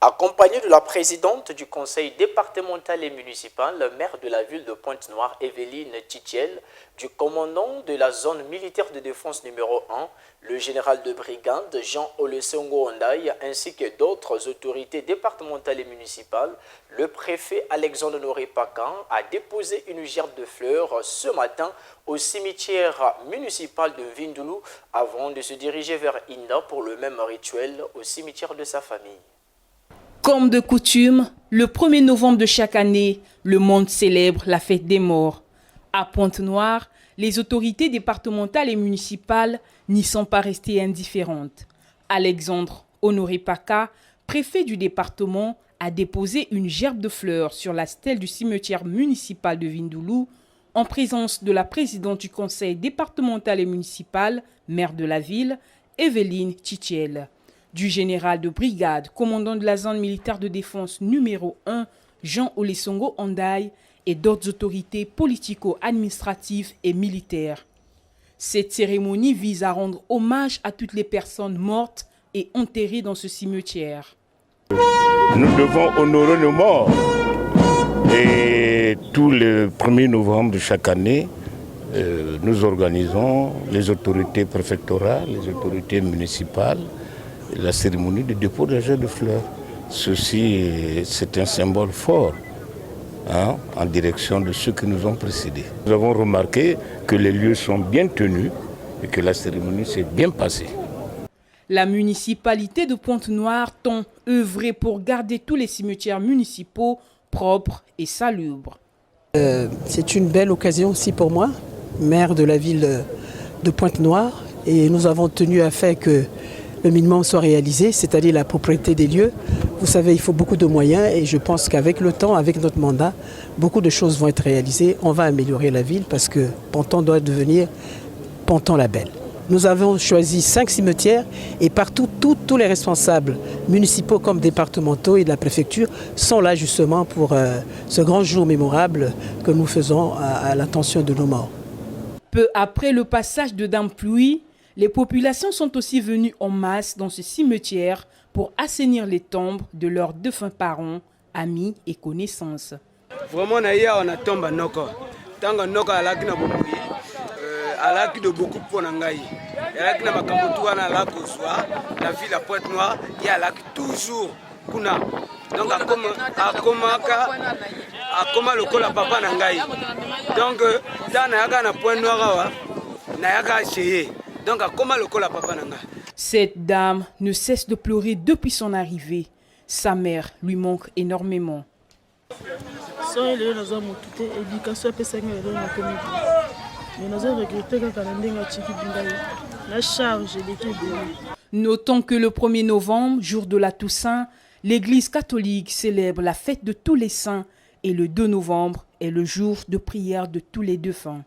Accompagné de la présidente du conseil départemental et municipal, le maire de la ville de Pointe-Noire, Evelyne Titiel, du commandant de la zone militaire de défense numéro 1, le général de brigade Jean Olesongo Ondaï, ainsi que d'autres autorités départementales et municipales, le préfet Alexandre Honoré Pacan a déposé une gerbe de fleurs ce matin au cimetière municipal de Vindoulou avant de se diriger vers Inda pour le même rituel au cimetière de sa famille. Comme de coutume, le 1er novembre de chaque année, le monde célèbre la fête des morts. À Pointe-Noire, les autorités départementales et municipales n'y sont pas restées indifférentes. Alexandre Honoré Paca, préfet du département, a déposé une gerbe de fleurs sur la stèle du cimetière municipal de Vindoulou en présence de la présidente du conseil départemental et municipal, maire de la ville, Evelyne Titiel, du général de brigade, commandant de la zone militaire de défense numéro 1, Jean Olesongo Ondaï, et d'autres autorités politico-administratives et militaires. Cette cérémonie vise à rendre hommage à toutes les personnes mortes et enterrées dans ce cimetière. Nous devons honorer nos morts. Et tout le 1er novembre de chaque année, nous organisons les autorités préfectorales, les autorités municipales, la cérémonie de dépôt de gerbe de fleurs. Ceci, c'est un symbole fort en direction de ceux qui nous ont précédés. Nous avons remarqué que les lieux sont bien tenus et que la cérémonie s'est bien passée. La municipalité de Pointe-Noire tend œuvré pour garder tous les cimetières municipaux propres et salubres. C'est une belle occasion aussi pour moi, maire de la ville de Pointe-Noire, et nous avons tenu à faire que le minimum soit réalisé, c'est-à-dire la propriété des lieux. Vous savez, il faut beaucoup de moyens et je pense qu'avec le temps, avec notre mandat, beaucoup de choses vont être réalisées. On va améliorer la ville parce que Ponton doit devenir Ponton-la-Belle. Nous avons choisi 5 cimetières et partout, tous les responsables municipaux comme départementaux et de la préfecture sont là justement pour ce grand jour mémorable que nous faisons à l'attention de nos morts. Peu après le passage de Dame Pluie, les populations sont aussi venues en masse dans ce cimetière pour assainir les tombes de leurs défunts parents, amis et connaissances. Vraiment, on a tombé noko. Tango noko alaki na bomoui, alaki de beaucoup pour nangai. Alaki na makambotua na la kozwa, la ville à Pointe-Noire, il alaki toujours kuna. Donc akoma lokola papa nangai. Donc dans na na Pointe-Noire na yaka cheye. Donc, cette dame ne cesse de pleurer depuis son arrivée. Sa mère lui manque énormément. Notons que le 1er novembre, jour de la Toussaint, l'Église catholique célèbre la fête de tous les saints et le 2 novembre est le jour de prière de tous les défunts.